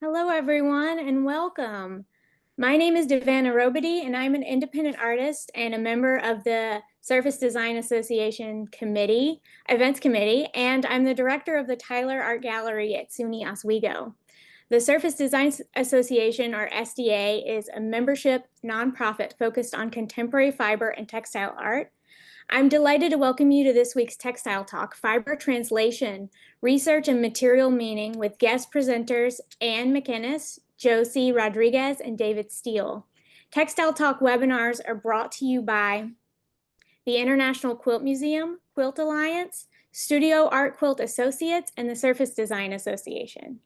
Hello, everyone, and welcome. My name is Devana Robity, and I'm an independent artist and a member of the Surface Design Association Committee, Events Committee, and I'm the director of the Tyler Art Gallery at SUNY Oswego. The Surface Design Association, or SDA, is a membership nonprofit focused on contemporary fiber and textile art. I'm delighted to welcome you to this week's Textile Talk, Fiber Translation, Research and Material Meaning with guest presenters Anne McInnis, Josie Rodriguez, and David Steele. Textile Talk webinars are brought to you by the International Quilt Museum, Quilt Alliance, Studio Art Quilt Associates, and the Surface Design Association.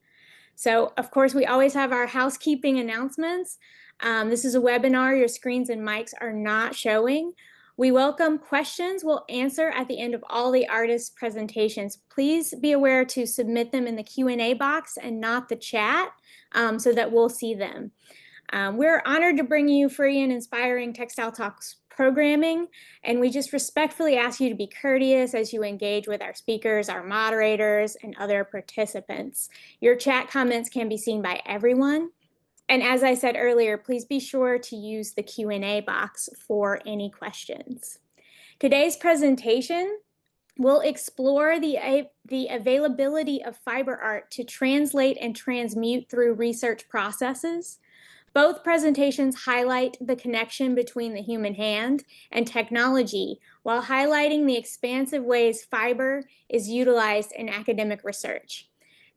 So, of course, we always have our housekeeping announcements. This is a webinar. Your screens and mics are not showing. We welcome questions we'll answer at the end of all the artists' presentations. Please be aware to submit them in the Q&A box and not the chat so that we'll see them. We're honored to bring you free and inspiring Textile Talks programming, and we just respectfully ask you to be courteous as you engage with our speakers, our moderators, and other participants. Your chat comments can be seen by everyone. And as I said earlier, please be sure to use the Q&A box for any questions. Today's presentation will explore the availability of fiber art to translate and transmute through research processes. Both presentations highlight the connection between the human hand and technology while highlighting the expansive ways fiber is utilized in academic research.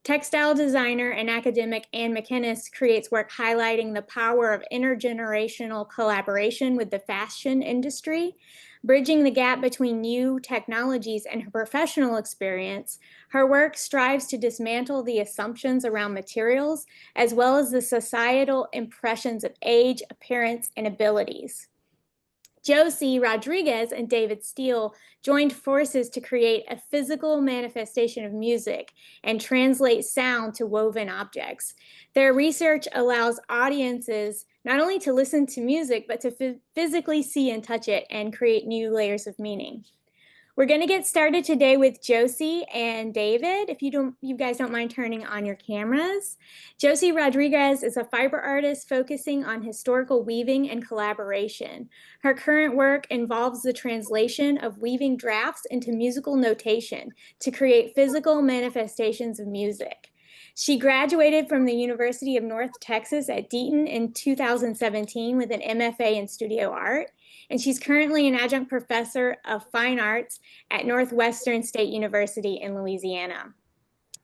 Textile designer and academic Anne McInnis creates work highlighting the power of intergenerational collaboration with the fashion industry. Bridging the gap between new technologies and her professional experience, her work strives to dismantle the assumptions around materials, as well as the societal impressions of age, appearance, and abilities. Josie Rodriguez and David Steele joined forces to create a physical manifestation of music and translate sound to woven objects. Their research allows audiences not only to listen to music, but to physically see and touch it and create new layers of meaning. We're going to get started today with Josie and David, if you guys don't mind turning on your cameras. Josie Rodriguez is a fiber artist focusing on historical weaving and collaboration. Her current work involves the translation of weaving drafts into musical notation to create physical manifestations of music. She graduated from the University of North Texas at Deaton in 2017 with an MFA in studio art, and she's currently an adjunct professor of fine arts at Northwestern State University in Louisiana.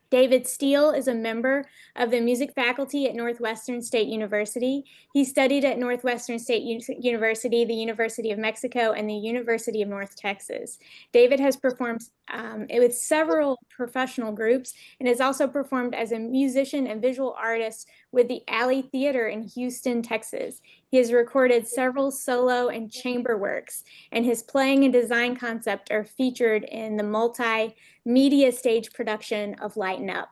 David Steele is a member of the music faculty at Northwestern State University. He studied at Northwestern State University, the University of Mexico, and the University of North Texas. David has performed with several professional groups and has also performed as a musician and visual artist with the Alley Theater in Houston, Texas. He has recorded several solo and chamber works, and his playing and design concept are featured in the multimedia stage production of Lighten Up.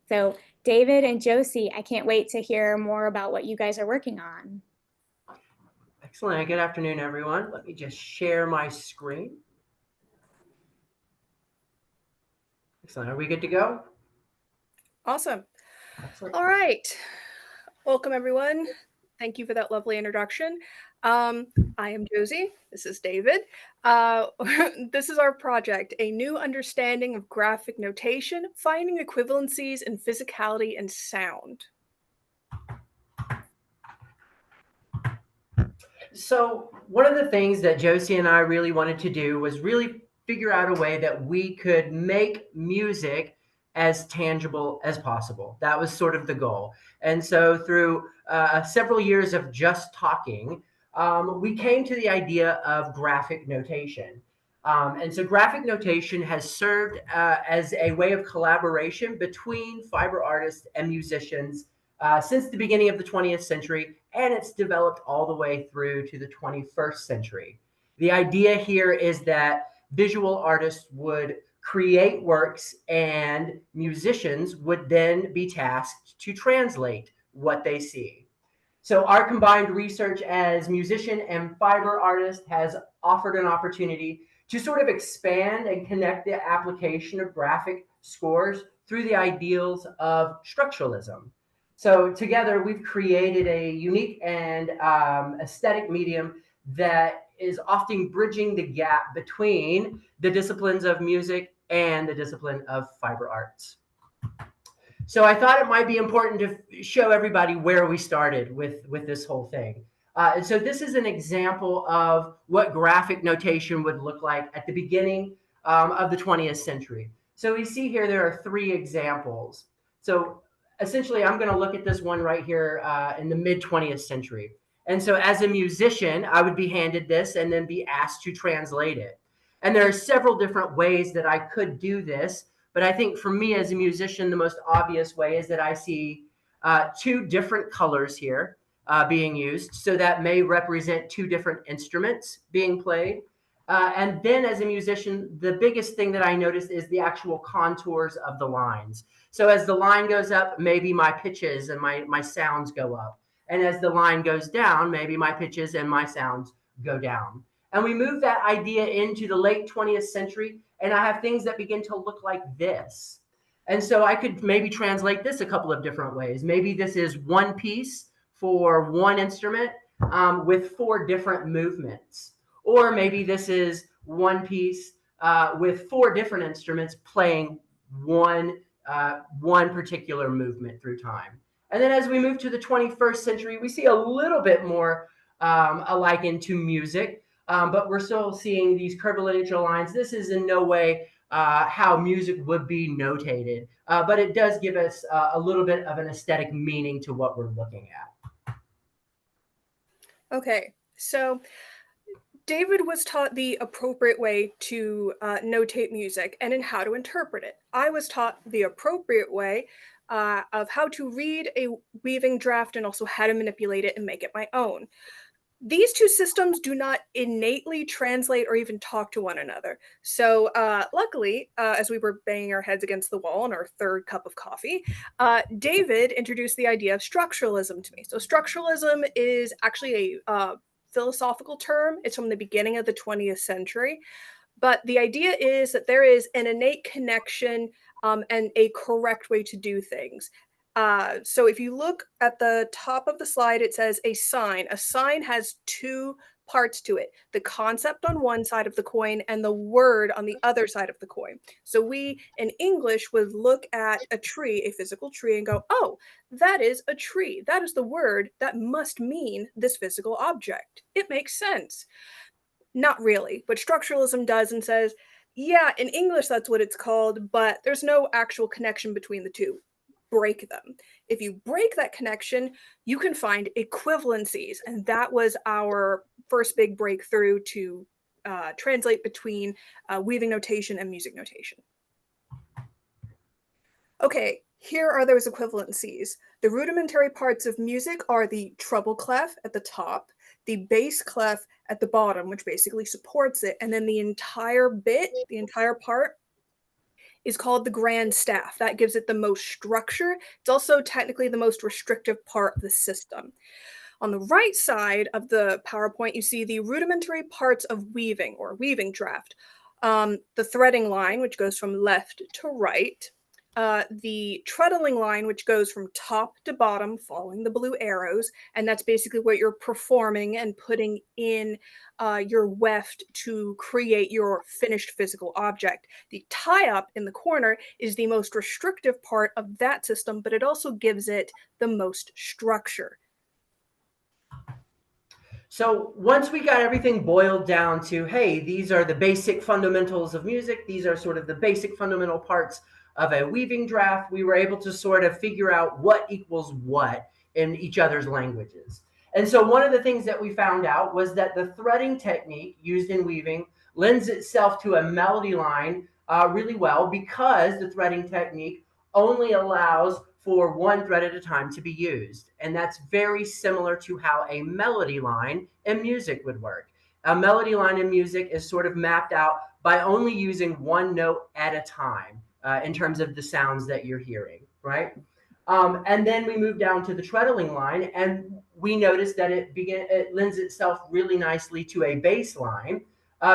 So David and Josie, I can't wait to hear more about what you guys are working on. Excellent. Good afternoon, everyone. Let me just share my screen. Excellent. Are we good to go? Awesome. Excellent. All right. Welcome, everyone. Thank you for that lovely introduction. I am Josie. This is David. This is our project, A New Understanding of Graphic Notation, Finding Equivalencies in Physicality and Sound. So one of the things that Josie and I really wanted to do was really figure out a way that we could make music as tangible as possible. That was sort of the goal. And so through several years of just talking, we came to the idea of graphic notation. And so graphic notation has served as a way of collaboration between fiber artists and musicians since the beginning of the 20th century, and it's developed all the way through to the 21st century. The idea here is that visual artists would create works and musicians would then be tasked to translate what they see. So our combined research as musician and fiber artist has offered an opportunity to sort of expand and connect the application of graphic scores through the ideals of structuralism. So together we've created a unique and aesthetic medium that is often bridging the gap between the disciplines of music and the discipline of fiber arts. So I thought it might be important to show everybody where we started with this whole thing. And so this is an example of what graphic notation would look like at the beginning of the 20th century. So we see here there are three examples. So essentially, I'm going to look at this one right here in the mid 20th century. And so as a musician, I would be handed this and then be asked to translate it. And there are several different ways that I could do this. But I think for me as a musician, the most obvious way is that I see two different colors here being used. So that may represent two different instruments being played. And then as a musician, the biggest thing that I noticed is the actual contours of the lines. So as the line goes up, maybe my pitches and my sounds go up. And as the line goes down, maybe my pitches and my sounds go down. And we move that idea into the late 20th century, and I have things that begin to look like this. And so I could maybe translate this a couple of different ways. Maybe this is one piece for one instrument with four different movements. Or maybe this is one piece with four different instruments playing one particular movement through time. And then as we move to the 21st century, we see a little bit more alike into music. But we're still seeing these curvilinear lines. This is in no way how music would be notated, but it does give us a little bit of an aesthetic meaning to what we're looking at. Okay, so David was taught the appropriate way to notate music and in how to interpret it. I was taught the appropriate way of how to read a weaving draft and also how to manipulate it and make it my own. These two systems do not innately translate or even talk to one another. So luckily, as we were banging our heads against the wall on our third cup of coffee, David introduced the idea of structuralism to me. So structuralism is actually a philosophical term. It's from the beginning of the 20th century. But the idea is that there is an innate connection and a correct way to do things. So if you look at the top of the slide, it says a sign. A sign has two parts to it, the concept on one side of the coin and the word on the other side of the coin. So we in English would look at a tree, a physical tree, and go, oh, that is a tree. That is the word that must mean this physical object. It makes sense. Not really, but structuralism does and says, yeah, in English that's what it's called, but there's no actual connection between the two. Break them. If you break that connection, you can find equivalencies. And that was our first big breakthrough to translate between weaving notation and music notation. Okay, here are those equivalencies. The rudimentary parts of music are the treble clef at the top, the bass clef at the bottom, which basically supports it, and then the entire bit, the entire part, is called the grand staff. That gives it the most structure. It's also technically the most restrictive part of the system. On the right side of the PowerPoint, you see the rudimentary parts of weaving or weaving draft. The threading line, which goes from left to right. The treadling line, which goes from top to bottom, following the blue arrows, and that's basically what you're performing and putting in your weft to create your finished physical object. The tie-up in the corner is the most restrictive part of that system, but it also gives it the most structure. So once we got everything boiled down to, hey, these are the basic fundamentals of music, these are sort of the basic fundamental parts of a weaving draft, we were able to sort of figure out what equals what in each other's languages. And so one of the things that we found out was that the threading technique used in weaving lends itself to a melody line really well, because the threading technique only allows for one thread at a time to be used. And that's very similar to how a melody line in music would work. A melody line in music is sort of mapped out by only using one note at a time in terms of the sounds that you're hearing, right? And then we move down to the treadling line, and we notice that it lends itself really nicely to a bass line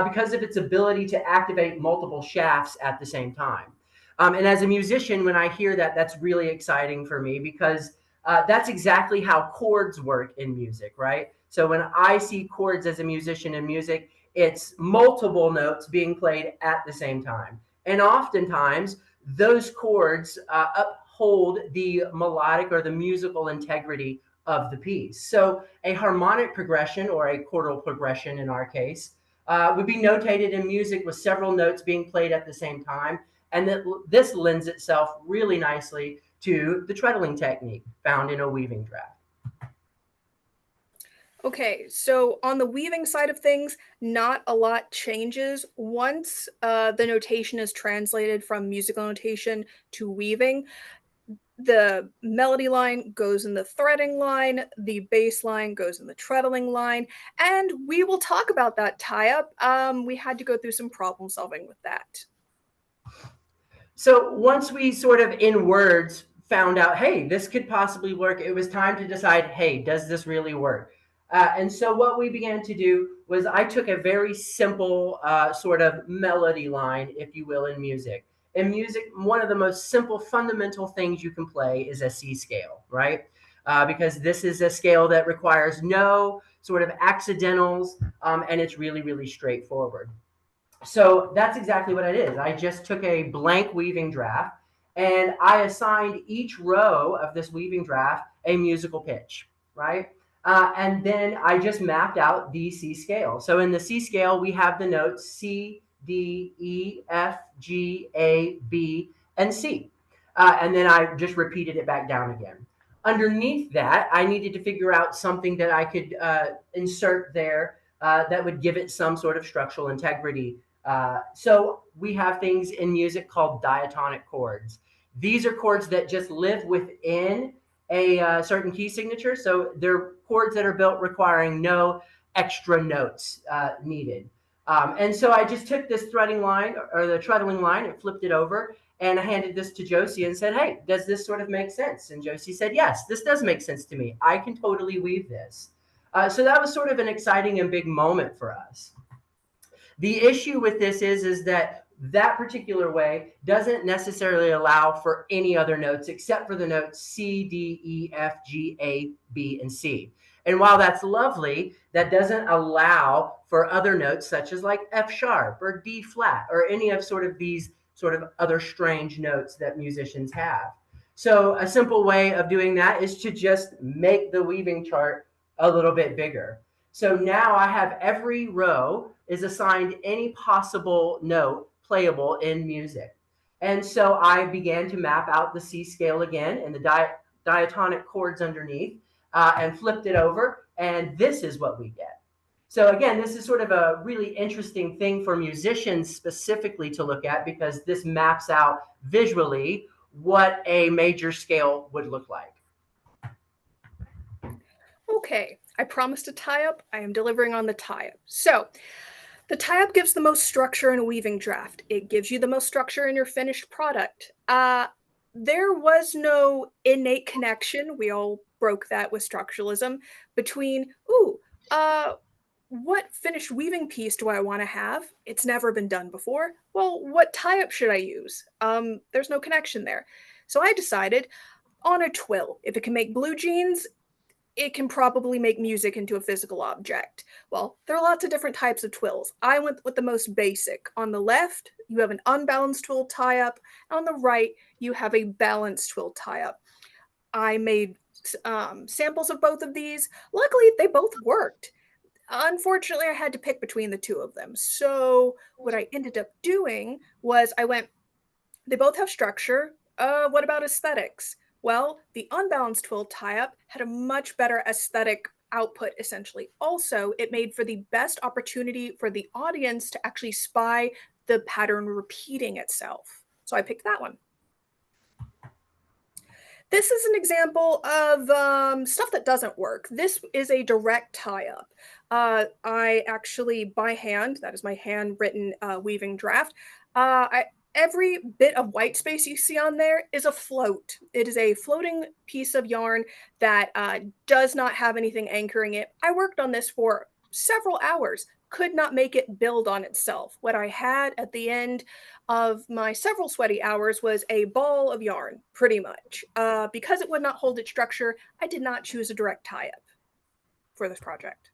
because of its ability to activate multiple shafts at the same time. And as a musician, when I hear that, that's really exciting for me, because That's exactly how chords work in music, right? So when I see chords as a musician in music, it's multiple notes being played at the same time. And oftentimes, those chords uphold the melodic or the musical integrity of the piece. So a harmonic progression, or a chordal progression in our case, would be notated in music with several notes being played at the same time. And this lends itself really nicely to the treadling technique found in a weaving draft. Okay, so on the weaving side of things, not a lot changes once the notation is translated from musical notation to weaving. The melody line goes in the threading line, the bass line goes in the treadling line, and we will talk about that tie-up. We had to go through some problem solving with that. So once we sort of in words found out, hey, this could possibly work, it was time to decide, hey, does this really work? And so what we began to do was I took a very simple sort of melody line, if you will, in music. In music, one of the most simple fundamental things you can play is a C scale, right? Because this is a scale that requires no sort of accidentals, and it's really, really straightforward. So that's exactly what it is. I just took a blank weaving draft and I assigned each row of this weaving draft a musical pitch, right? And then I just mapped out the C scale. So in the C scale, we have the notes C, D, E, F, G, A, B, and C. And then I just repeated it back down again. Underneath that, I needed to figure out something that I could insert there that would give it some sort of structural integrity. So we have things in music called diatonic chords. These are chords that just live within a certain key signature. So they're chords that are built requiring no extra notes needed. And so I just took this threading line or the treadling line and flipped it over and I handed this to Josie and said, hey, does this sort of make sense? And Josie said, yes, this does make sense to me. I can totally weave this. So that was sort of an exciting and big moment for us. The issue with this is that that particular way doesn't necessarily allow for any other notes except for the notes C, D, E, F, G, A, B, and C. And while that's lovely, that doesn't allow for other notes such as like F sharp or D flat or any of sort of these sort of other strange notes that musicians have. So a simple way of doing that is to just make the weaving chart a little bit bigger. So now I have every row is assigned any possible note playable in music. And so I began to map out the C scale again and the diatonic chords underneath and flipped it over. And this is what we get. So again, this is sort of a really interesting thing for musicians specifically to look at because this maps out visually what a major scale would look like. Okay, I promised a tie-up. I am delivering on the tie-up. So the tie-up gives the most structure in a weaving draft. It gives you the most structure in your finished product. There was no innate connection. We all broke that with structuralism between, what finished weaving piece do I want to have? It's never been done before. Well, what tie-up should I use? There's no connection there. So I decided on a twill. If it can make blue jeans, it can probably make music into a physical object. Well, there are lots of different types of twills. I went with the most basic. On the left, you have an unbalanced twill tie-up. On the right, you have a balanced twill tie-up. I made samples of both of these. Luckily, they both worked. Unfortunately, I had to pick between the two of them. So what I ended up doing was they both have structure. What about aesthetics? Well, the unbalanced twill tie-up had a much better aesthetic output, essentially. Also, it made for the best opportunity for the audience to actually spy the pattern repeating itself. So I picked that one. This is an example of stuff that doesn't work. This is a direct tie-up. I actually, by hand, that is my handwritten weaving draft, every bit of white space you see on there is a float. It is a floating piece of yarn that does not have anything anchoring it. I worked on this for several hours, could not make it build on itself. What I had at the end of my several sweaty hours was a ball of yarn, pretty much. Because it would not hold its structure, I did not choose a direct tie-up for this project.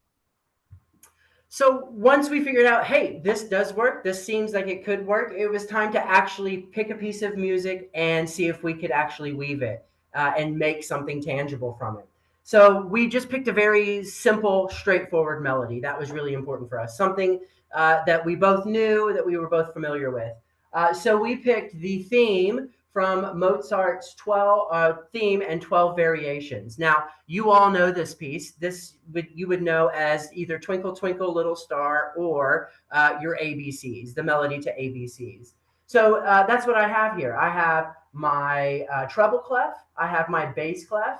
So once we figured out, hey, this does work, this seems like it could work, it was time to actually pick a piece of music and see if we could actually weave it and make something tangible from it. So we just picked a very simple, straightforward melody. That was really important for us. Something that we both knew, that we were both familiar with. So we picked the theme from Mozart's 12 theme and 12 variations. Now, you all know this piece. You would know as either Twinkle, Twinkle, Little Star or your ABCs, the melody to ABCs. So that's what I have here. I have my treble clef. I have my bass clef.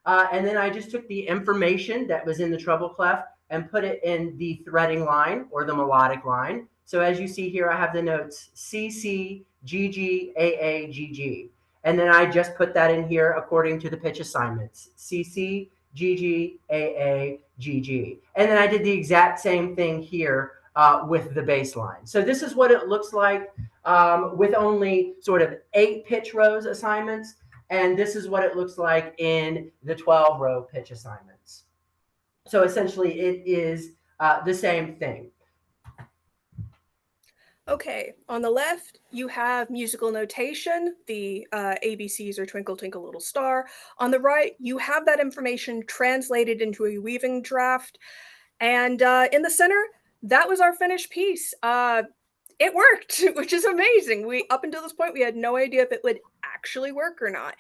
And then I just took the information that was in the treble clef and put it in the threading line or the melodic line. So as you see here, I have the notes C, C, G, G, A, A, G, G. And then I just put that in here according to the pitch assignments. C, C, G, G, A, A, G, G. And then I did the exact same thing here with the bass line. So this is what it looks like with only sort of 8 pitch rows assignments. And this is what it looks like in the 12-row pitch assignments. So essentially it is the same thing. Okay, on the left, you have musical notation, the ABCs or Twinkle, Twinkle, Little Star. On the right, you have that information translated into a weaving draft. And in the center, that was our finished piece. It worked, which is amazing. Up until this point, we had no idea if it would actually work or not.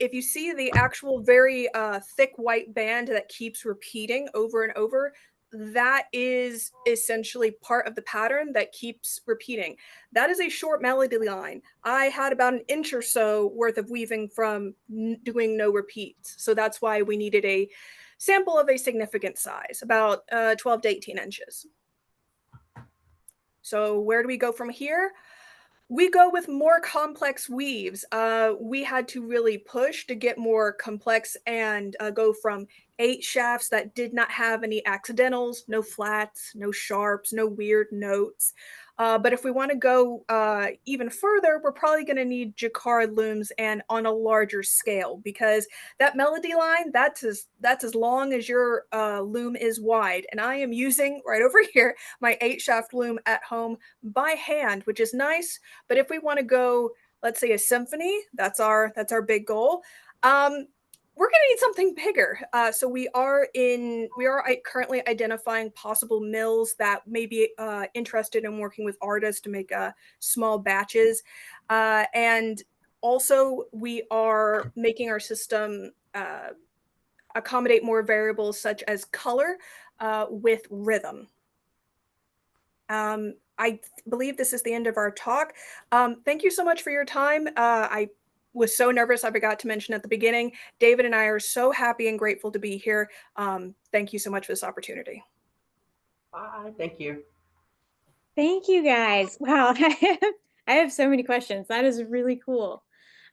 If you see the actual very thick white band that keeps repeating over and over, that is essentially part of the pattern that keeps repeating. That is a short melody line. I had about an inch or so worth of weaving from doing no repeats. So that's why we needed a sample of a significant size, about 12 to 18 inches. So where do we go from here? We go with more complex weaves. We had to really push to get more complex and go from 8 shafts that did not have any accidentals, no flats, no sharps, no weird notes. But if we want to go even further, we're probably going to need jacquard looms and on a larger scale, because that melody line, that's as long as your loom is wide. And I am using right over here my 8-shaft loom at home by hand, which is nice. But if we want to go, let's say a symphony, that's our big goal. We're going to need something bigger. So we are currently identifying possible mills that may be interested in working with artists to make small batches. And also we are making our system accommodate more variables such as color with rhythm. I believe this is the end of our talk. Thank you so much for your time. I was so nervous I forgot to mention at the beginning. David and I are so happy and grateful to be here. Thank you so much for this opportunity. Bye. Thank you. Thank you guys. Wow, I have so many questions. That is really cool.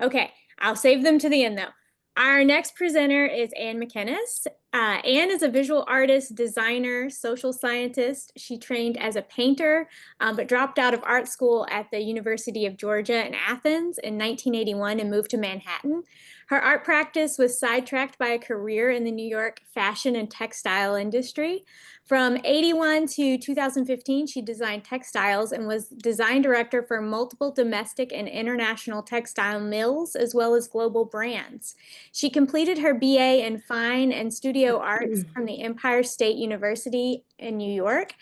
Okay, I'll save them to the end though. Our next presenter is Anne McInnis. Anne is a visual artist, designer, social scientist. She trained as a painter, but dropped out of art school at the University of Georgia in Athens in 1981 and moved to Manhattan. Her art practice was sidetracked by a career in the New York fashion and textile industry. From 81 to 2015, she designed textiles and was design director for multiple domestic and international textile mills, as well as global brands. She completed her BA in Fine and Studio Arts from the Empire State University in New York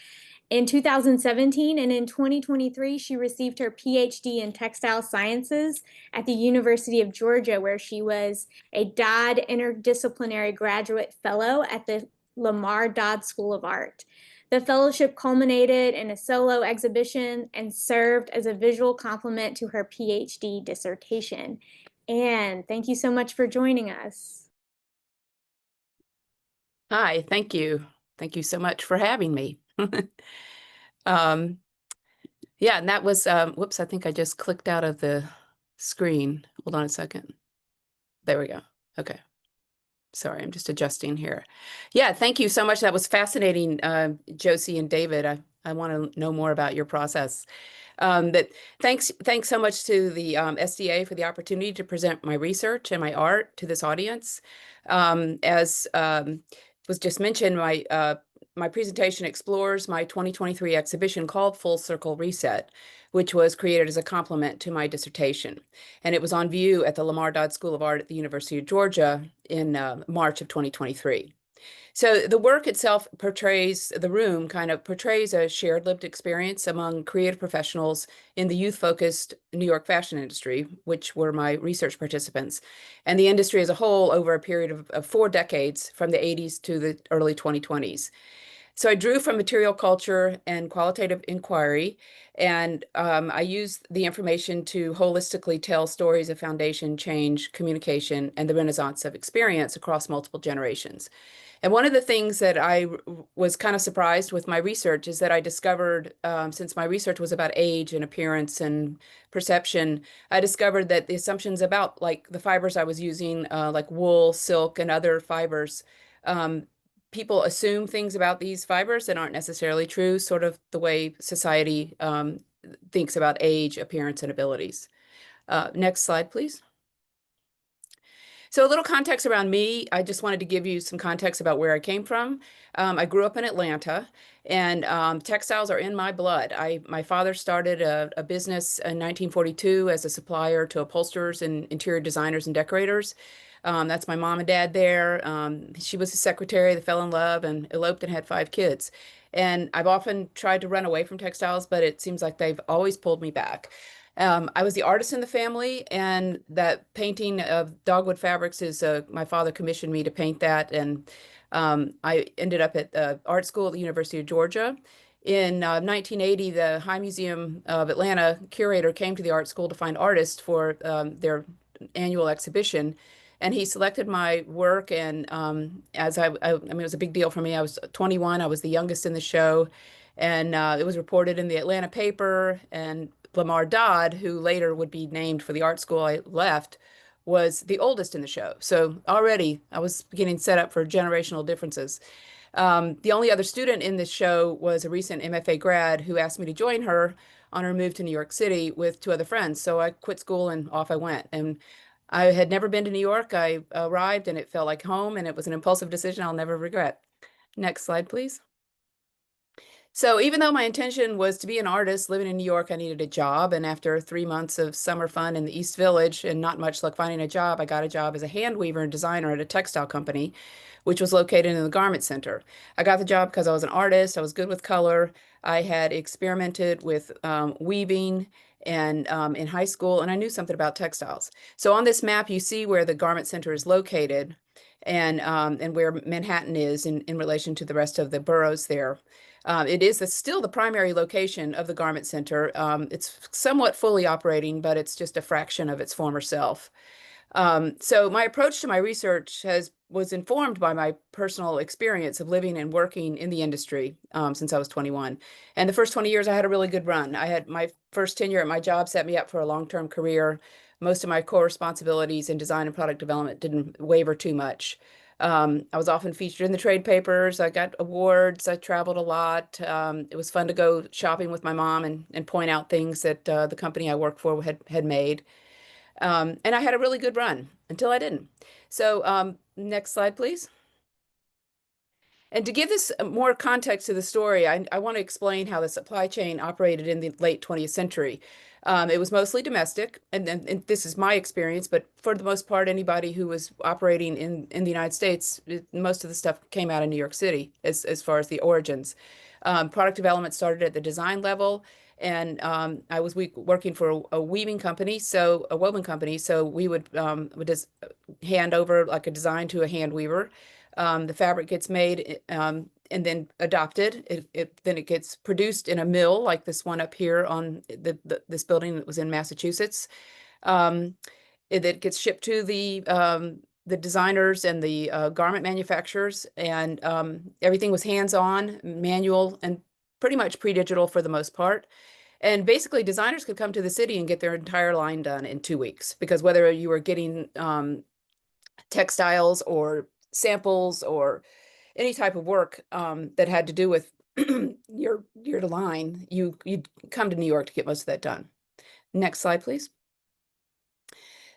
in 2017, and in 2023, she received her PhD in Textile Sciences at the University of Georgia, where she was a Dodd Interdisciplinary Graduate Fellow at the Lamar Dodd School of Art. The fellowship culminated in a solo exhibition and served as a visual complement to her PhD dissertation. Anne, thank you so much for joining us. Hi, thank you. Thank you so much for having me. Yeah, and that was, whoops, I think I just clicked out of the screen. Hold on a second. There we go. Okay. Sorry, I'm just adjusting here. Yeah, thank you so much. That was fascinating, Josie and David. I want to know more about your process. But thanks so much to the SDA for the opportunity to present my research and my art to this audience. As was just mentioned, my presentation explores my 2023 exhibition called Full Circle Reset, which was created as a complement to my dissertation. And it was on view at the Lamar Dodd School of Art at the University of Georgia in March of 2023. So the work itself portrays, the room kind of portrays a shared lived experience among creative professionals in the youth-focused New York fashion industry, which were my research participants, and the industry as a whole over a period of 4 decades from the 80s to the early 2020s. So I drew from material culture and qualitative inquiry, and I used the information to holistically tell stories of foundation, change, communication, and the renaissance of experience across multiple generations. And one of the things that I was kind of surprised with my research is that I discovered, since my research was about age and appearance and perception, I discovered that the assumptions about like the fibers I was using, like wool, silk, and other fibers, people assume things about these fibers that aren't necessarily true, sort of the way society thinks about age, appearance, and abilities. Next slide, please. So a little context around me. I just wanted to give you some context about where I came from. I grew up in Atlanta, and textiles are in my blood. My father started a business in 1942 as a supplier to upholsterers and interior designers and decorators. That's my mom and dad there. She was his secretary. They fell in love and eloped and had 5 kids. And I've often tried to run away from textiles, but it seems like they've always pulled me back. I was the artist in the family, and that painting of dogwood fabrics is my father commissioned me to paint that, and I ended up at the art school at the University of Georgia. In 1980, the High Museum of Atlanta curator came to the art school to find artists for their annual exhibition, and he selected my work. And as I mean, it was a big deal for me. I was 21. I was the youngest in the show, and it was reported in the Atlanta paper. And Lamar Dodd, who later would be named for the art school I left, was the oldest in the show. So already I was getting set up for generational differences. The only other student in this show was a recent MFA grad who asked me to join her on her move to New York City with 2 other friends. So I quit school and off I went. And I had never been to New York. I arrived and it felt like home, and it was an impulsive decision I'll never regret. Next slide, please. So even though my intention was to be an artist living in New York, I needed a job. And after 3 months of summer fun in the East Village and not much luck finding a job, I got a job as a hand weaver and designer at a textile company, which was located in the Garment Center. I got the job because I was an artist. I was good with color. I had experimented with weaving and in high school, and I knew something about textiles. So on this map, you see where the Garment Center is located, and where Manhattan is in relation to the rest of the boroughs there. It is still the primary location of the Garment Center. It's somewhat fully operating, but it's just a fraction of its former self. So my approach to my research was informed by my personal experience of living and working in the industry since I was 21. And the first 20 years, I had a really good run. I had my first tenure at my job set me up for a long-term career. Most of my core responsibilities in design and product development didn't waver too much. I was often featured in the trade papers. I got awards. I traveled a lot. It was fun to go shopping with my mom and point out things that the company I worked for had made. And I had a really good run until I didn't. So next slide, please. And to give this more context to the story, I want to explain how the supply chain operated in the late 20th century. It was mostly domestic, and this is my experience, but for the most part, anybody who was operating in the United States, most of the stuff came out of New York City as far as the origins. Product development started at the design level, and I was working for a weaving company, so a woven company, so we would just hand over like a design to a hand weaver. The fabric gets made and then adopted. Then it gets produced in a mill like this one up here on this building that was in Massachusetts. It gets shipped to the designers and the garment manufacturers, and everything was hands-on, manual, and pretty much pre-digital for the most part. And basically, designers could come to the city and get their entire line done in 2 weeks, because whether you were getting textiles or samples or any type of work that had to do with your line, you'd come to New York to get most of that done. Next slide, please.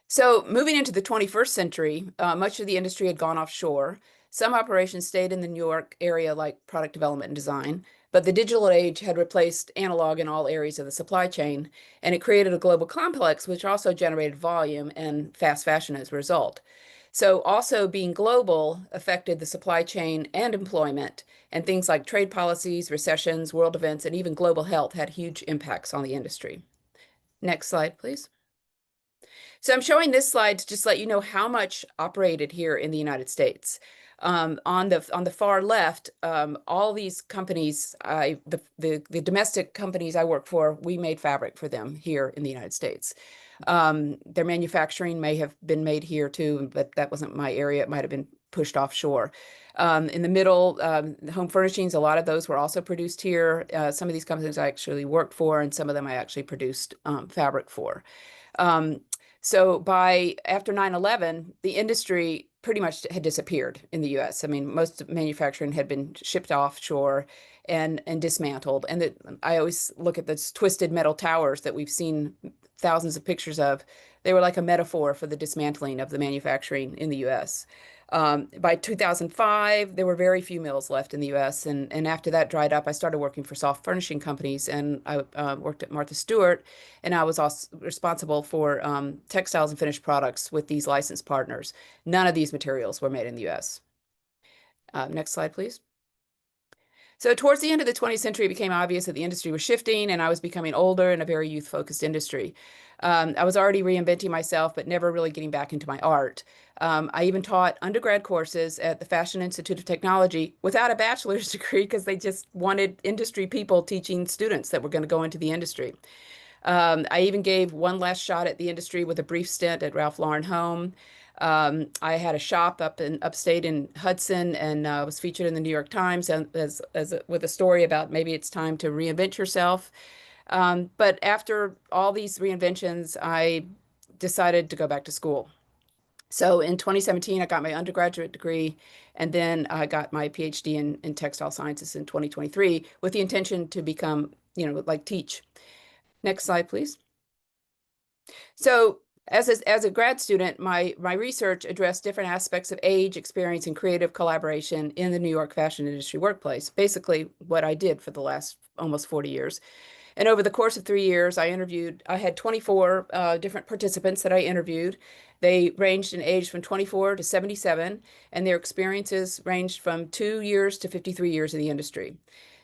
So moving into the 21st century, much of the industry had gone offshore. Some operations stayed in the New York area, like product development and design, but the digital age had replaced analog in all areas of the supply chain, and it created a global complex, which also generated volume and fast fashion as a result. So also being global affected the supply chain and employment, and things like trade policies, recessions, world events, and even global health had huge impacts on the industry. Next slide, please. So I'm showing this slide to just let you know how much operated here in the United States. On the far left, all these companies, the domestic companies I work for, we made fabric for them here in the United States. Their manufacturing may have been made here too, but that wasn't my area. It might have been pushed offshore. In the middle, home furnishings, a lot of those were also produced here. Some of these companies I actually worked for, and some of them I actually produced fabric for. So by after 9/11, the industry pretty much had disappeared in the US. I mean, most of manufacturing had been shipped offshore and dismantled. And I always look at those twisted metal towers that we've seen thousands of pictures of. They were like a metaphor for the dismantling of the manufacturing in the US. By 2005, there were very few mills left in the US. And after that dried up, I started working for soft furnishing companies. And I worked at Martha Stewart. And I was also responsible for textiles and finished products with these licensed partners. None of these materials were made in the US. Next slide, please. So towards the end of the 20th century, it became obvious that the industry was shifting and I was becoming older in a very youth-focused industry. I was already reinventing myself, but never really getting back into my art. I even taught undergrad courses at the Fashion Institute of Technology without a bachelor's degree because they just wanted industry people teaching students that were going to go into the industry. I even gave one last shot at the industry with a brief stint at Ralph Lauren Home. I had a shop up in upstate in Hudson and was featured in the New York Times with a story about maybe it's time to reinvent yourself. But after all these reinventions, I decided to go back to school. So in 2017, I got my undergraduate degree, and then I got my PhD in textile sciences in 2023 with the intention to become, teach. Next slide, please. So as a grad student, my research addressed different aspects of age, experience, and creative collaboration in the New York fashion industry workplace, basically what I did for the last almost 40 years. And over the course of 3 years, I had 24 different participants that I interviewed. They ranged in age from 24 to 77, and their experiences ranged from 2 years to 53 years in the industry.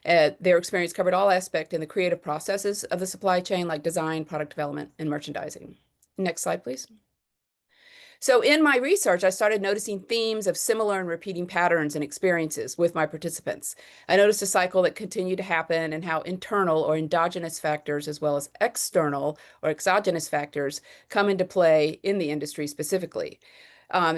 Their experience covered all aspects in the creative processes of the supply chain, like design, product development, and merchandising. Next slide, please. So in my research, I started noticing themes of similar and repeating patterns and experiences with my participants. I noticed a cycle that continued to happen and how internal or endogenous factors, as well as external or exogenous factors, come into play in the industry specifically.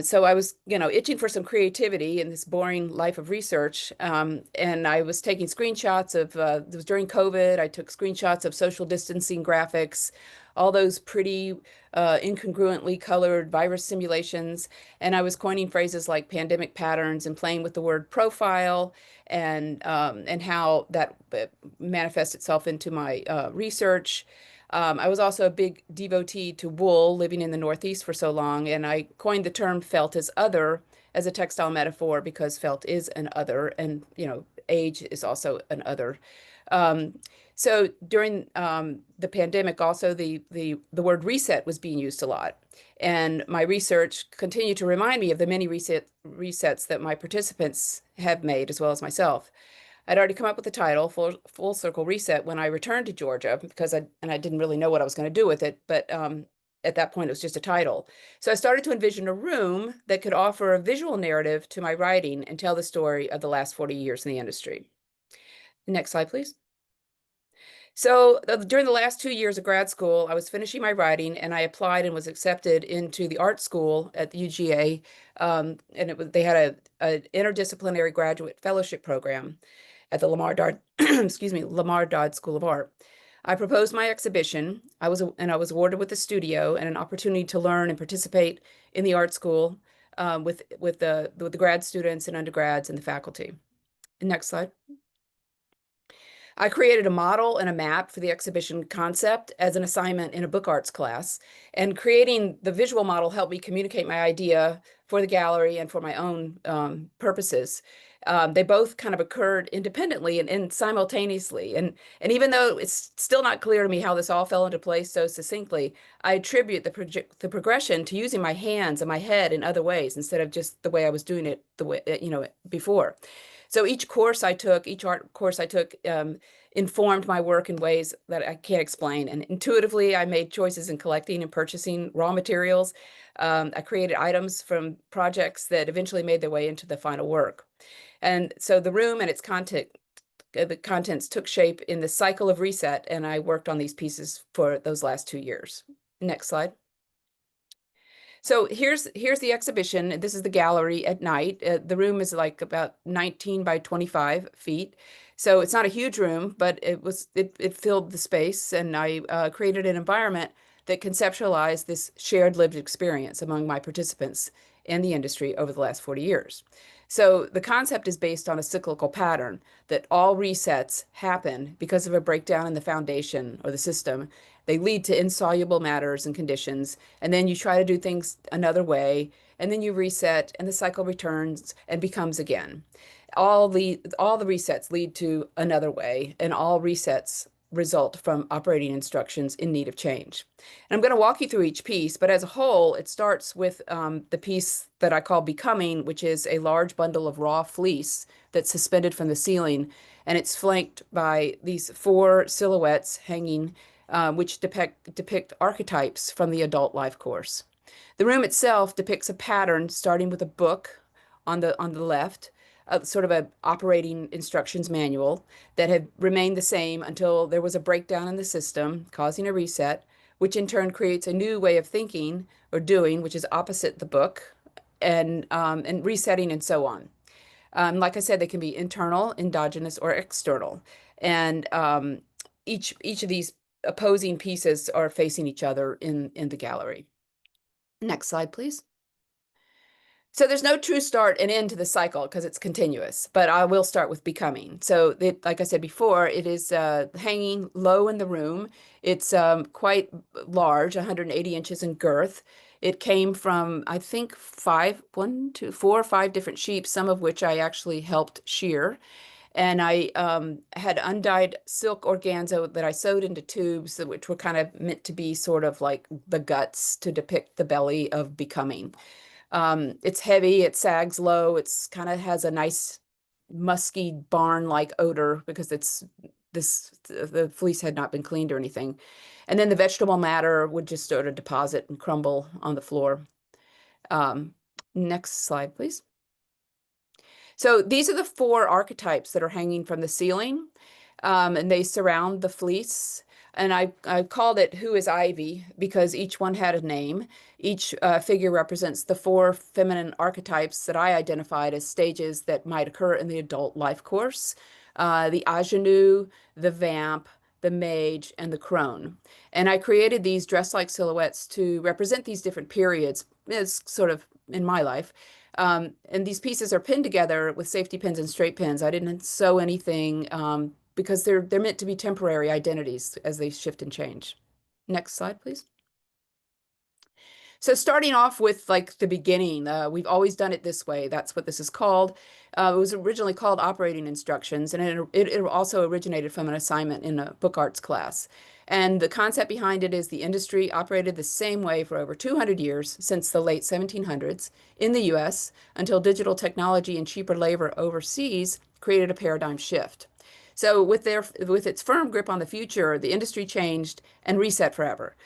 So I was, itching for some creativity in this boring life of research. And I was taking screenshots of, it was during COVID, I took screenshots of social distancing graphics, all those pretty incongruently colored virus simulations. And I was coining phrases like pandemic patterns and playing with the word profile and how that manifests itself into my research. I was also a big devotee to wool, living in the Northeast for so long, and I coined the term felt as other as a textile metaphor because felt is an other, and age is also an other. So during the pandemic, also the word reset was being used a lot, and my research continued to remind me of the many resets that my participants have made, as well as myself. I'd already come up with the title, Full Circle Reset, when I returned to Georgia because I didn't really know what I was going to do with it. But at that point, it was just a title. So I started to envision a room that could offer a visual narrative to my writing and tell the story of the last 40 years in the industry. Next slide, please. So during the last 2 years of grad school, I was finishing my writing and I applied and was accepted into the art school at the UGA. And they had an interdisciplinary graduate fellowship program at the Lamar Dodd, Lamar Dodd School of Art. I proposed my exhibition. I was awarded with a studio and an opportunity to learn and participate in the art school with the grad students and undergrads and the faculty. Next slide. I created a model and a map for the exhibition concept as an assignment in a book arts class, and creating the visual model helped me communicate my idea for the gallery and for my own purposes. They both kind of occurred independently and simultaneously. And even though it's still not clear to me how this all fell into place so succinctly, I attribute the progression to using my hands and my head in other ways instead of just the way I was doing it the way, before. So each art course I took, informed my work in ways that I can't explain. And intuitively, I made choices in collecting and purchasing raw materials. I created items from projects that eventually made their way into the final work. And so the room and its the contents took shape in the cycle of reset, and I worked on these pieces for those last 2 years. Next slide. So here's the exhibition. This is the gallery at night. The room is like about 19 by 25 feet. So it's not a huge room, but it filled the space, and I created an environment that conceptualized this shared lived experience among my participants in the industry over the last 40 years. So the concept is based on a cyclical pattern that all resets happen because of a breakdown in the foundation or the system. They lead to insoluble matters and conditions, and then you try to do things another way, and then you reset, and the cycle returns and becomes again. All the resets lead to another way, and all resets result from operating instructions in need of change. And I'm going to walk you through each piece, but as a whole, it starts with the piece that I call Becoming, which is a large bundle of raw fleece that's suspended from the ceiling, and it's flanked by these 4 silhouettes hanging, which depict archetypes from the adult life course. The room itself depicts a pattern starting with a book on the left, sort of an operating instructions manual that had remained the same until there was a breakdown in the system, causing a reset, which in turn creates a new way of thinking or doing, which is opposite the book, and resetting and so on. Like I said, they can be internal, endogenous, or external. And each of these opposing pieces are facing each other in the gallery. Next slide, please. So there's no true start and end to the cycle because it's continuous, but I will start with Becoming. So like I said before, it is hanging low in the room. It's quite large, 180 inches in girth. It came from, I think, 4 or 5 different sheeps, some of which I actually helped shear. And I had undyed silk organza that I sewed into tubes, which were kind of meant to be sort of like the guts to depict the belly of Becoming. It's heavy, it sags low, it's kind of has a nice musky barn-like odor because the fleece had not been cleaned or anything. And then the vegetable matter would just sort of deposit and crumble on the floor. Next slide, please. So these are the 4 archetypes that are hanging from the ceiling, and they surround the fleece. And I called it Who is Ivy because each one had a name. Each figure represents the 4 feminine archetypes that I identified as stages that might occur in the adult life course. The ingenue, the vamp, the mage, and the crone. And I created these dress-like silhouettes to represent these different periods as sort of in my life. And these pieces are pinned together with safety pins and straight pins. I didn't sew anything because they're meant to be temporary identities as they shift and change. Next slide, please. So starting off with like the beginning, we've always done it this way. That's what this is called. It was originally called operating instructions, and it also originated from an assignment in a book arts class. And the concept behind it is the industry operated the same way for over 200 years since the late 1700s in the US until digital technology and cheaper labor overseas created a paradigm shift. So with its firm grip on the future, the industry changed and reset forever.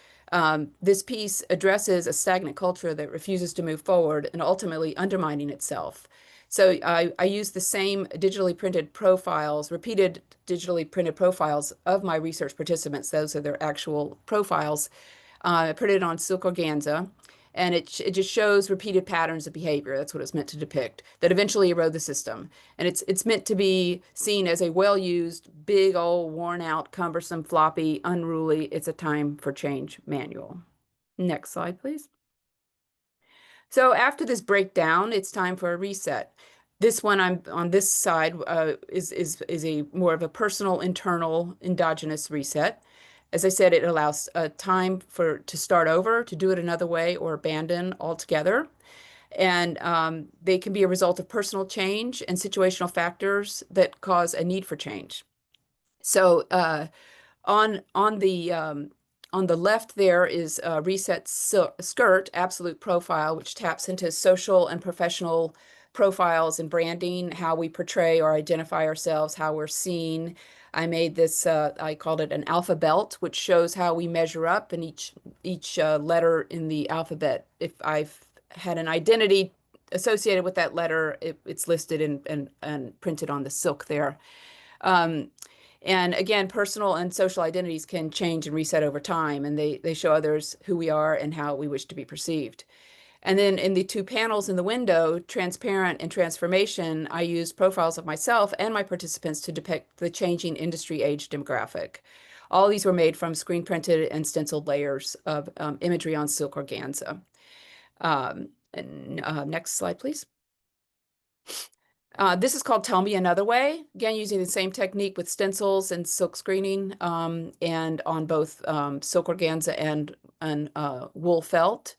This piece addresses a stagnant culture that refuses to move forward and ultimately undermining itself. So I use the same digitally printed profiles, repeated digitally printed profiles of my research participants. Those are their actual profiles, printed on silk organza. And it just shows repeated patterns of behavior. That's what it's meant to depict, that eventually erode the system. And it's meant to be seen as a well-used, big old, worn-out, cumbersome, floppy, unruly, it's a time for change manual. Next slide, please. So after this breakdown, it's time for a reset. This one I'm on this side is a more of a personal, internal, endogenous reset. As I said, it allows time to start over, to do it another way, or abandon altogether. And they can be a result of personal change and situational factors that cause a need for change. So on the left there is a reset skirt absolute profile, which taps into social and professional profiles and branding, how we portray or identify ourselves, how we're seen. I made this, I called it an alphabet, which shows how we measure up in each letter in the alphabet. If I've had an identity associated with that letter, it's listed and printed on the silk there. And again, personal and social identities can change and reset over time, and they show others who we are and how we wish to be perceived. And then in the two panels in the window, transparent and transformation, I use profiles of myself and my participants to depict the changing industry age demographic. All these were made from screen printed and stenciled layers of imagery on silk organza. Next slide, please. This is called Tell Me Another Way, again, using the same technique with stencils and silk screening and on both silk organza and wool felt.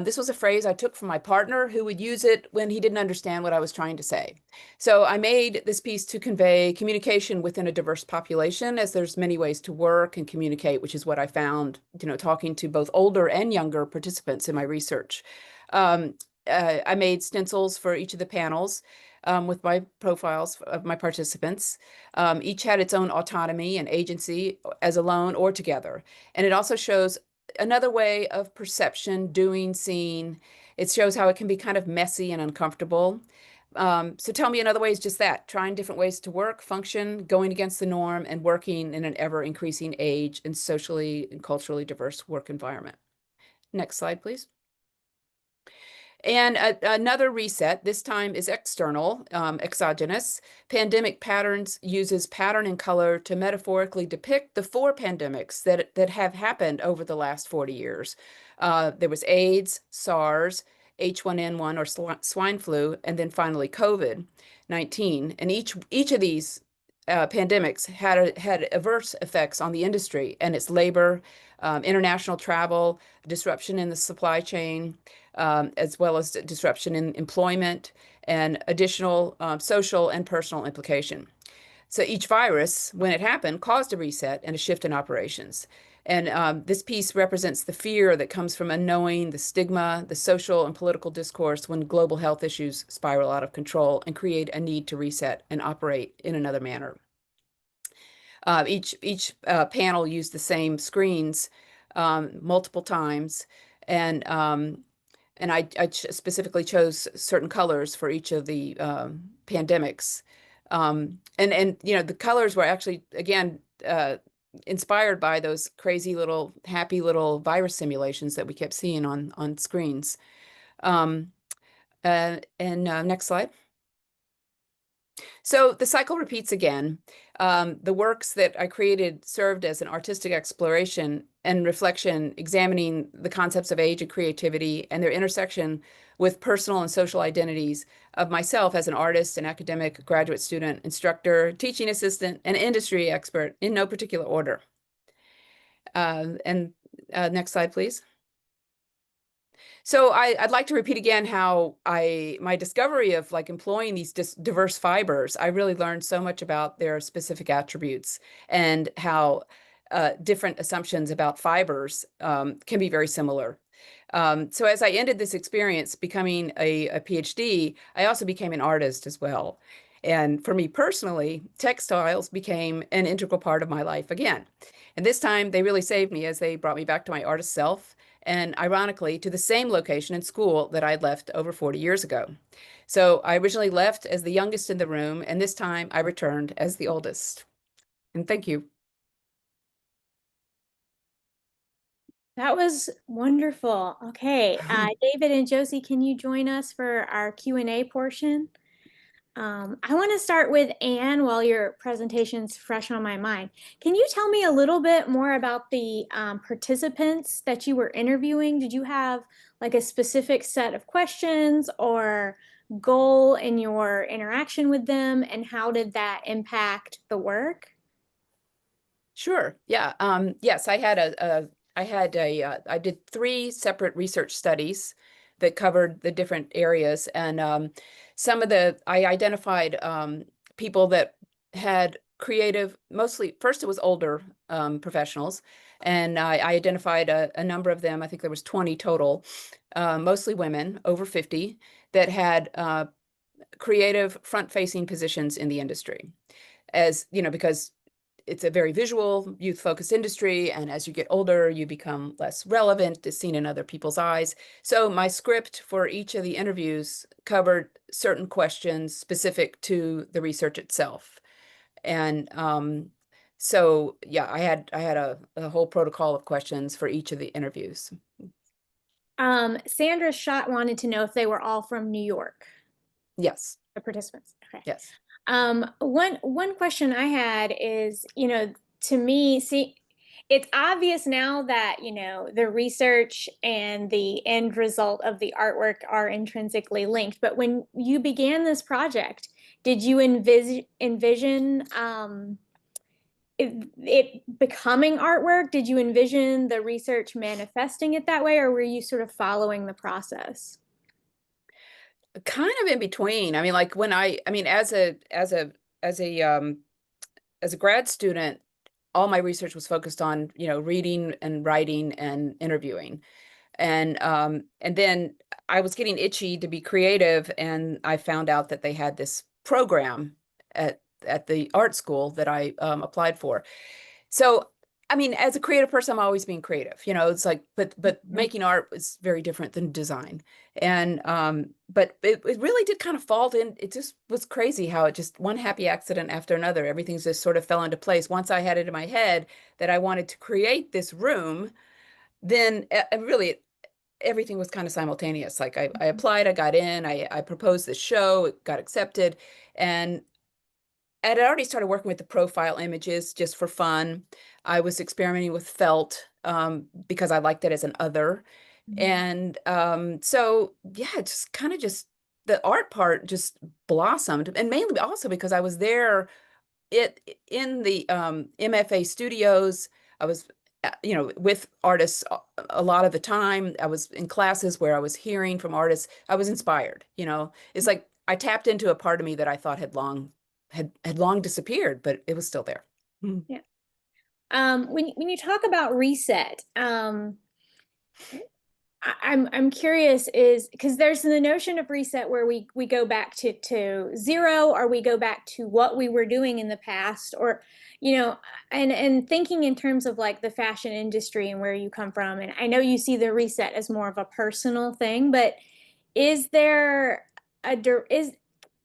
This was a phrase I took from my partner who would use it when he didn't understand what I was trying to say. So I made this piece to convey communication within a diverse population, as there's many ways to work and communicate, which is what I found, talking to both older and younger participants in my research. I made stencils for each of the panels with my profiles of my participants. Each had its own autonomy and agency as alone or together. And it also shows another way of perception, doing, seeing. It shows how it can be kind of messy and uncomfortable. So Tell Me Another Way is just that, trying different ways to work, function, going against the norm, and working in an ever-increasing age and socially and culturally diverse work environment. Next slide, please. And another reset, this time is external, exogenous. Pandemic Patterns uses pattern and color to metaphorically depict the 4 pandemics that have happened over the last 40 years. There was AIDS, SARS, H1N1 or swine flu, and then finally COVID-19. And each of these pandemics had adverse effects on the industry and its labor, international travel, disruption in the supply chain, as well as disruption in employment and additional social and personal implication. So each virus, when it happened, caused a reset and a shift in operations. And this piece represents the fear that comes from unknowing, the stigma, the social and political discourse when global health issues spiral out of control and create a need to reset and operate in another manner. Each panel used the same screens multiple times, and I specifically chose certain colors for each of the pandemics. And the colors were actually, again, inspired by those crazy little, happy little virus simulations that we kept seeing on screens. Next slide. So the cycle repeats again. The works that I created served as an artistic exploration and reflection, examining the concepts of age and creativity and their intersection with personal and social identities of myself as an artist, an academic, graduate student, instructor, teaching assistant, and industry expert in no particular order. Next slide, please. So I'd like to repeat again how my discovery of employing these diverse fibers, I really learned so much about their specific attributes and how different assumptions about fibers can be very similar. So as I ended this experience becoming a PhD, I also became an artist as well. And for me personally, textiles became an integral part of my life again. And this time they really saved me as they brought me back to my artist self, and ironically, to the same location and school that I'd left over 40 years ago. So I originally left as the youngest in the room, and this time I returned as the oldest. And thank you. That was wonderful. Okay, David and Josie, can you join us for our Q&A portion? I want to start with Anne while your presentation's fresh on my mind. Can you tell me a little bit more about the participants that you were interviewing? Did you have a specific set of questions or goal in your interaction with them, and how did that impact the work? Sure. Yeah. Yes, I did 3 separate research studies that covered the different areas, and I identified people that had creative, mostly, first it was older professionals, and I identified a number of them. I think there was 20 total, mostly women over 50 that had creative front-facing positions in the industry. As you know, because it's a very visual, youth-focused industry, and as you get older, you become less relevant, is seen in other people's eyes. So my script for each of the interviews covered certain questions specific to the research itself. And so yeah, I had a whole protocol of questions for each of the interviews. Sandra Schott wanted to know if they were all from New York, Yes. the participants. Okay. Yes. One question I had is, to me, see, it's obvious now that, the research and the end result of the artwork are intrinsically linked. But when you began this project, did you envision it becoming artwork? Did you envision the research manifesting it that way, or were you sort of following the process? Kind of in between. I mean, like as a grad student, all my research was focused on, reading and writing and interviewing. And then I was getting itchy to be creative, and I found out that they had this program at the art school that I applied for. So, I mean, as a creative person, I'm always being creative. It's like, but making art is very different than design. And but it really did kind of fall in. It just was crazy how it just, one happy accident after another, everything's just sort of fell into place. Once I had it in my head that I wanted to create this room, then really everything was kind of simultaneous. Like I applied, I got in, I proposed the show, it got accepted, and I'd already started working with the profile images just for fun. I was experimenting with felt because I liked it as an other. And so, yeah, it just kind of the art part just blossomed. And mainly also because I was there in the MFA studios. I was, with artists a lot of the time. I was in classes where I was hearing from artists. I was inspired, It's like I tapped into a part of me that I thought had long disappeared, but it was still there. Yeah. When you talk about reset, I'm curious, is because there's the notion of reset where we go back to zero, or we go back to what we were doing in the past, or and thinking in terms of like the fashion industry and where you come from. And I know you see the reset as more of a personal thing, but is there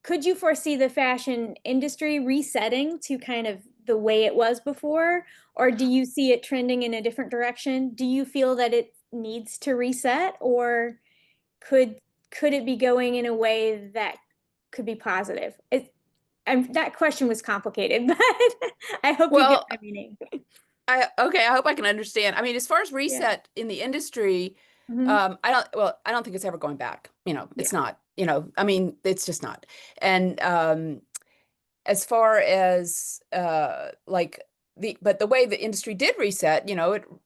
could you foresee the fashion industry resetting to kind of the way it was before, or do you see it trending in a different direction? Do you feel that it needs to reset, or could it be going in a way that could be positive? That question was complicated, but I hope you get my meaning. I hope I can understand. I mean, as far as reset in the industry, I don't think it's ever going back. It's not, I mean, it's just not. And as far as but the way the industry did reset,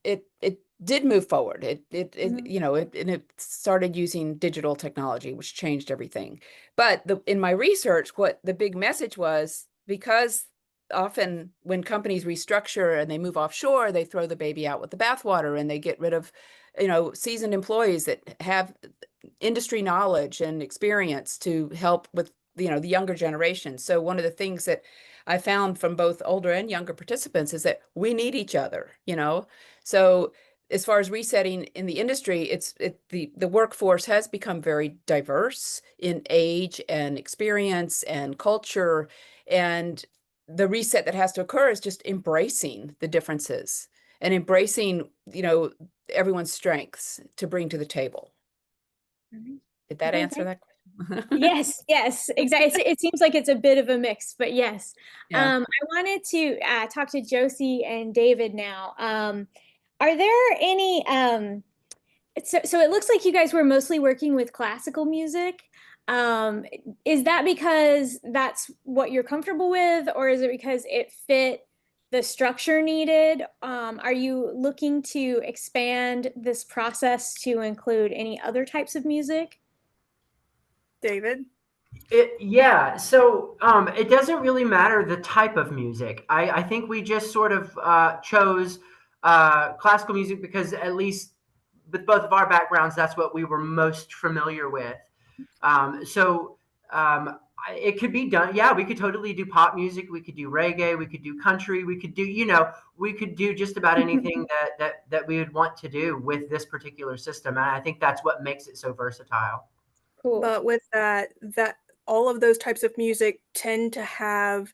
it did move forward. It started using digital technology, which changed everything. But in my research, what the big message was, because often when companies restructure and they move offshore, they throw the baby out with the bathwater, and they get rid of, seasoned employees that have industry knowledge and experience to help with, the younger generation. So one of the things that I found from both older and younger participants is that we need each other, So as far as resetting in the industry, the workforce has become very diverse in age and experience and culture. And the reset that has to occur is just embracing the differences and embracing, everyone's strengths to bring to the table. Did that answer that question? Yes, exactly. It seems like it's a bit of a mix, but yes. Yeah. I wanted to talk to Josie and David now. Are there any So it looks like you guys were mostly working with classical music. Is that because that's what you're comfortable with, or is it because it fit the structure needed? Are you looking to expand this process to include any other types of music? David? Yeah, so it doesn't really matter the type of music. I think we just sort of chose classical music because, at least with both of our backgrounds, that's what we were most familiar with. So it could be done. Yeah, we could totally do pop music. We could do reggae. We could do country. We could do, we could do just about anything that we would want to do with this particular system. And I think that's what makes it so versatile. Cool. But with that all of those types of music tend to have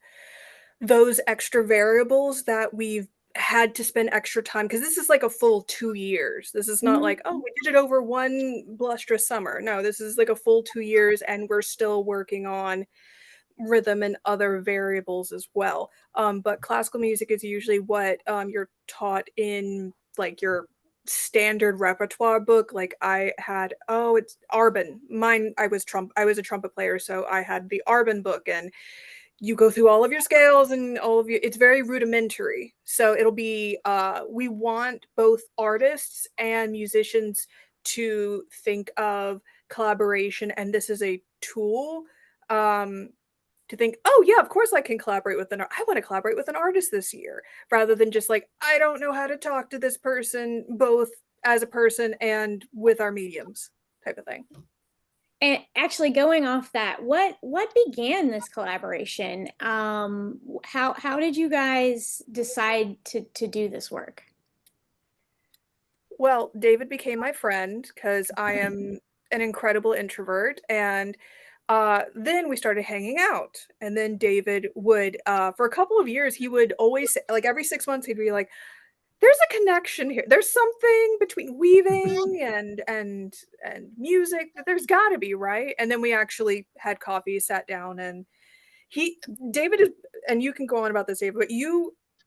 those extra variables that we've had to spend extra time, because this is like a full 2 years. This is not Mhm. like, oh, we did it over one blusterous summer. No, this is like a full 2 years, and we're still working on rhythm and other variables as well. But classical music is usually what you're taught in like your standard repertoire book. Like I had, oh, it's Arbin. Mine, I was a trumpet player, so I had the Arbin book, and you go through all of your scales and all of your, it's very rudimentary. So it'll be we want both artists and musicians to think of collaboration, and this is a tool to think, oh yeah, of course I can collaborate with I want to collaborate with an artist this year, rather than just like, I don't know how to talk to this person both as a person and with our mediums type of thing. And actually, going off that, what began this collaboration? How did you guys decide to do this work? Well, David became my friend because I am an incredible introvert, and then we started hanging out. And then David would, for a couple of years, he would always say, like every 6 months, he'd be like, "There's a connection here. There's something between weaving and music that there's got to be, right?" And then we actually had coffee, sat down, and he David is, and you can go on about this, David, but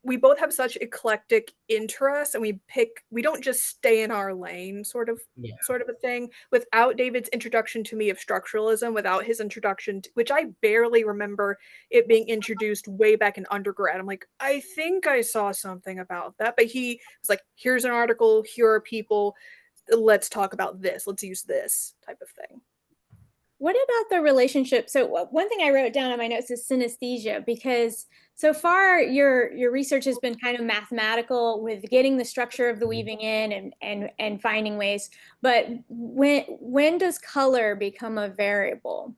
we both have such eclectic interests, and we don't just stay in our lane, Yeah. sort of a thing. Without David's introduction to me of structuralism, without his introduction which I barely remember it being introduced way back in undergrad. I'm like, I think I saw something about that, but he was like, here's an article, here are people, let's talk about this, let's use this type of thing. What about the relationship? So one thing I wrote down on my notes is synesthesia, because so far your research has been kind of mathematical with getting the structure of the weaving in and finding ways. But when does color become a variable?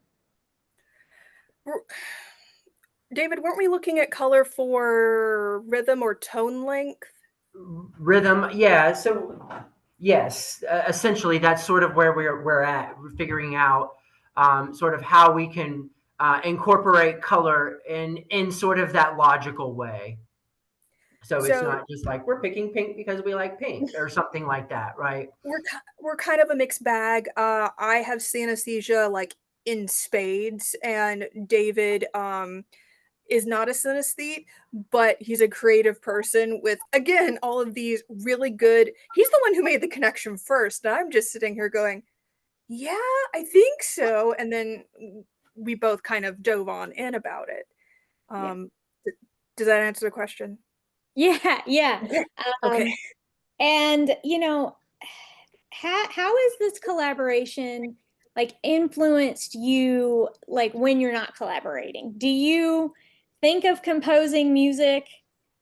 David, weren't we looking at color for rhythm or tone length? Rhythm, yeah. So yes, essentially that's sort of where we're at. We're figuring out sort of how we can incorporate color in sort of that logical way. So it's So not just like we're picking pink because we like pink or something like that, right? we're kind of a mixed bag. I have synesthesia like in spades, and David is not a synesthete, but he's a creative person with, again, all of these really good. He's the one who made the connection first, and I'm just sitting here going, yeah, I think so. And then we both kind of dove on in about it. Yeah. Does that answer the question? Yeah, yeah. Okay. Okay. Um, and how has this collaboration like influenced you like when you're not collaborating? Do you think of composing music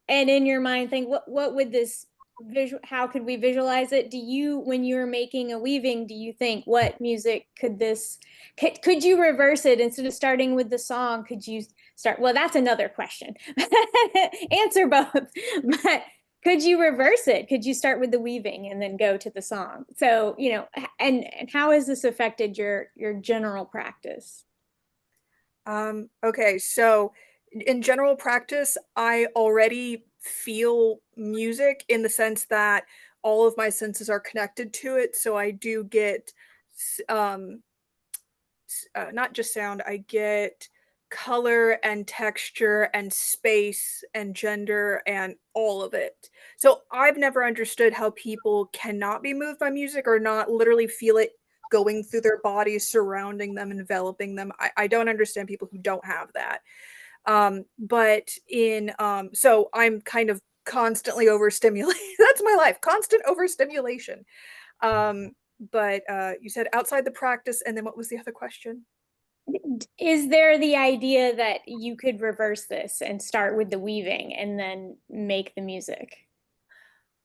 and in your mind think what would this visual, how could we visualize it? Do you, when you're making a weaving, do you think what music could this, could you reverse it instead of starting with the song? Could you start, well, that's another question. Answer both. But could you reverse it? Could you start with the weaving and then go to the song? So, and how has this affected your general practice? Okay, so in general practice, I already feel music in the sense that all of my senses are connected to it. So I do get not just sound, I get color and texture and space and gender and all of it. So I've never understood how people cannot be moved by music or not literally feel it going through their bodies, surrounding them, enveloping them. I don't understand people who don't have that. But in so I'm kind of constantly overstimulated. That's my life, constant overstimulation. But you said outside the practice, and then what was the other question? Is there the idea that you could reverse this and start with the weaving and then make the music?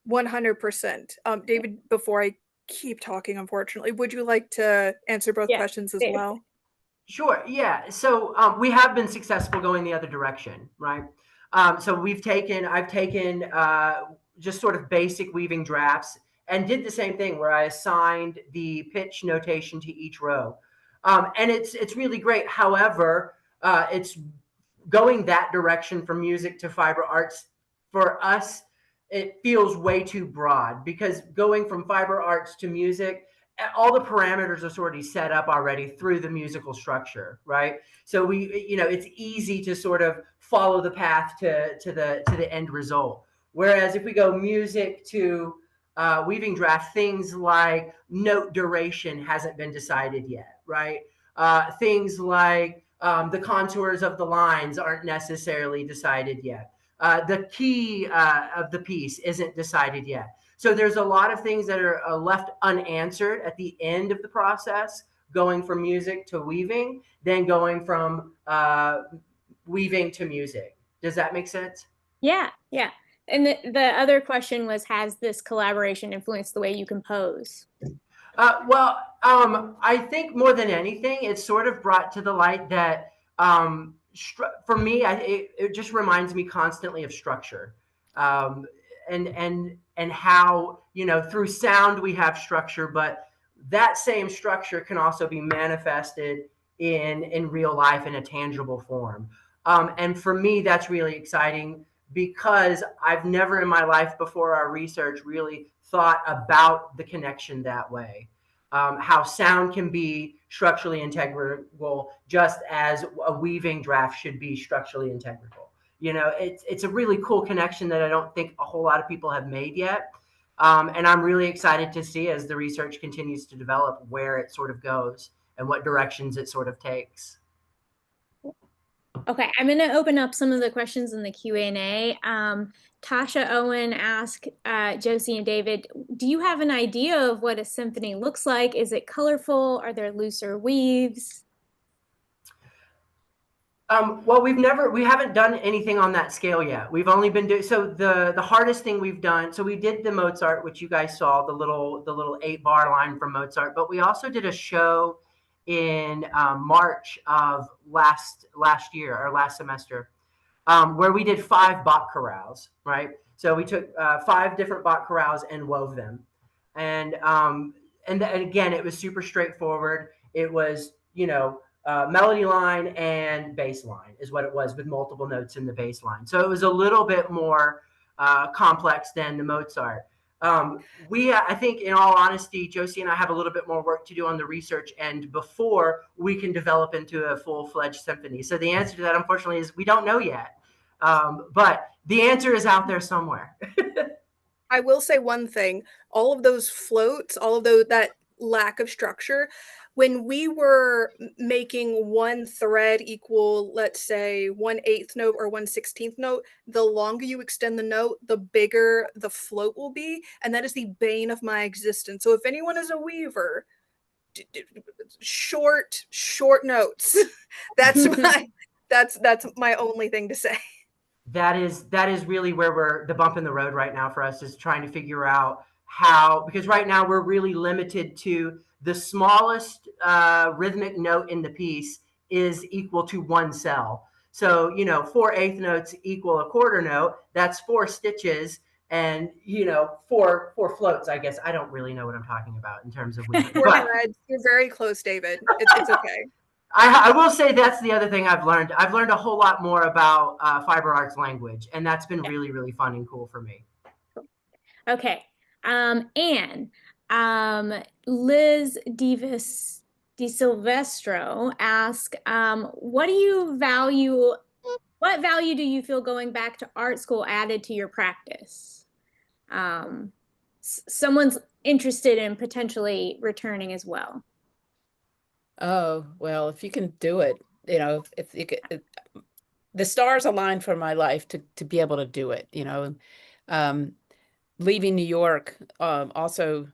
100%. David, before I keep talking, unfortunately, would you like to answer both Yeah. questions as well? Sure. Yeah. So we have been successful going the other direction, right? So I've taken just sort of basic weaving drafts and did the same thing where I assigned the pitch notation to each row, and it's really great. However, it's going that direction from music to fiber arts for us. It feels way too broad because going from fiber arts to music, all the parameters are sort of set up already through the musical structure, right? So it's easy to sort of follow the path to the end result. Whereas if we go music to weaving draft, things like note duration hasn't been decided yet, right? Things like the contours of the lines aren't necessarily decided yet. The key of the piece isn't decided yet. So there's a lot of things that are left unanswered at the end of the process, going from music to weaving, then going from weaving to music. Does that make sense? Yeah, yeah. And the other question was, has this collaboration influenced the way you compose? I think more than anything, it's sort of brought to the light that for me, it just reminds me constantly of structure, um, and how through sound we have structure, but that same structure can also be manifested in real life in a tangible form. And for me, that's really exciting because I've never in my life before our research really thought about the connection that way. How sound can be structurally integral, just as a weaving draft should be structurally integral. It's a really cool connection that I don't think a whole lot of people have made yet. And I'm really excited to see as the research continues to develop where it sort of goes and what directions it sort of takes. Okay, I'm going to open up some of the questions in the Q&A. Tasha Owen asked Josie and David, do you have an idea of what a symphony looks like? Is it colorful? Are there looser weaves? Well, we haven't done anything on that scale yet. We've only been doing, so the hardest thing we've done, so we did the Mozart, which you guys saw, the little 8-bar line from Mozart, but we also did a show in March of last year or last semester, where we did 5 Bach chorales, right? So we took 5 different Bach chorales and wove them. And again, it was super straightforward. It was, melody line and bass line is what it was, with multiple notes in the bass line. So it was a little bit more complex than the Mozart. I think, in all honesty, Josie and I have a little bit more work to do on the research end before we can develop into a full-fledged symphony. So the answer to that, unfortunately, is we don't know yet. But the answer is out there somewhere. I will say one thing, all of those floats, all of that lack of structure, when we were making one thread equal, let's say 1/8 note or 1/16 note, the longer you extend the note, the bigger the float will be. And that is the bane of my existence. So if anyone is a weaver, short notes. That's my only thing to say. That is really where we're the bump in the road right now for us, is trying to figure out how, because right now we're really limited to the smallest rhythmic note in the piece is equal to 1 cell. So 4/8 notes equal a quarter note. That's 4 stitches, and 4 floats. I guess I don't really know what I'm talking about in terms of weaving. You're very close, David. It's okay. I will say that's the other thing I've learned. I've learned a whole lot more about fiber arts language, and that's been really, really fun and cool for me. Okay. Anne, Liz Davis Di Silvestro ask, what value do you feel going back to art school added to your practice? Someone's interested in potentially returning as well. Oh, well, if you can do it, you know, if you could, the stars aligned for my life to be able to do it, you know. Um, Leaving New York also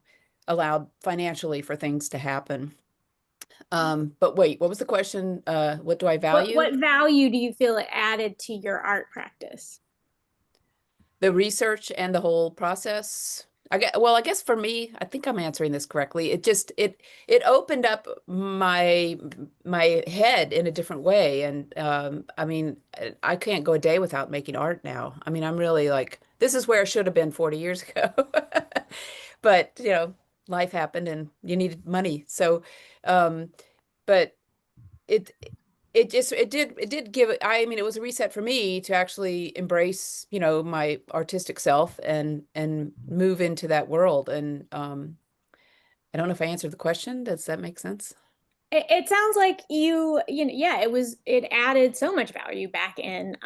allowed financially for things to happen. But wait, what was the question? What do I value? What value do you feel it added to your art practice? The research and the whole process. Well, I guess for me, I think I'm answering this correctly. It opened up my head in a different way. And I mean, I can't go a day without making art now. I mean, I'm really like, this is where I should have been 40 years ago. But, you know, life happened and you needed money. So, um, but it it did give, I mean, it was a reset for me to actually embrace, you know, my artistic self and move into that world. And I don't know if I answered the question. Does that make sense? It sounds like you know, yeah, it added so much value back in.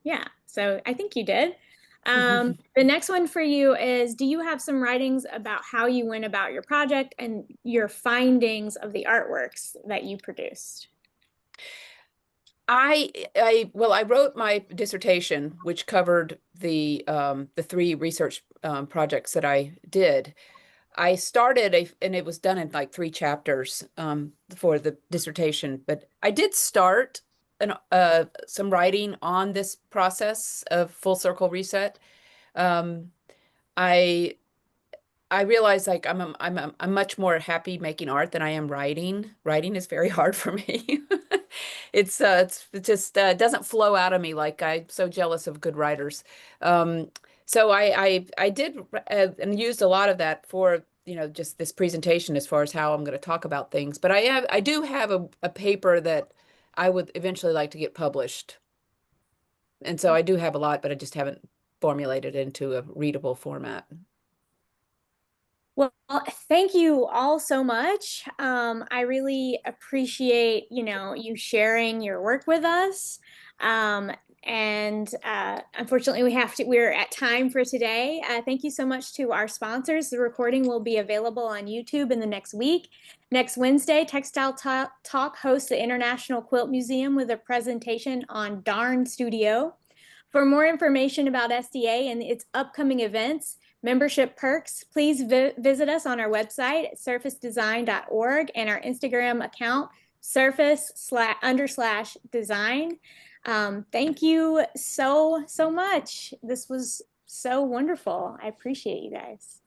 Yeah, so I think you did. The next one for you is, do you have some writings about how you went about your project and your findings of the artworks that you produced? Well, I wrote my dissertation, which covered the three research projects that I did. I started and it was done in like three chapters for the dissertation, but I did start some writing on this process of full circle reset. Um, I I realize like I'm much more happy making art than I am writing. Writing is very hard for me. It just doesn't flow out of me like I'm so jealous of good writers. So I did and used a lot of that for, you know, just this presentation as far as how I'm going to talk about things. But I do have a paper that I would eventually like to get published. And so I do have a lot, but I just haven't formulated it into a readable format. Well, thank you all so much. I really appreciate, you know, you sharing your work with us. And unfortunately, we're at time for today. Thank you so much to our sponsors. The recording will be available on YouTube in the next week. Next Wednesday, Textile Talk hosts the International Quilt Museum with a presentation on Darn Studio. For more information about SDA and its upcoming events, membership perks, please visit us on our website, surfacedesign.org, and our Instagram account, surface_design. Thank you so much. This was so wonderful. I appreciate you guys.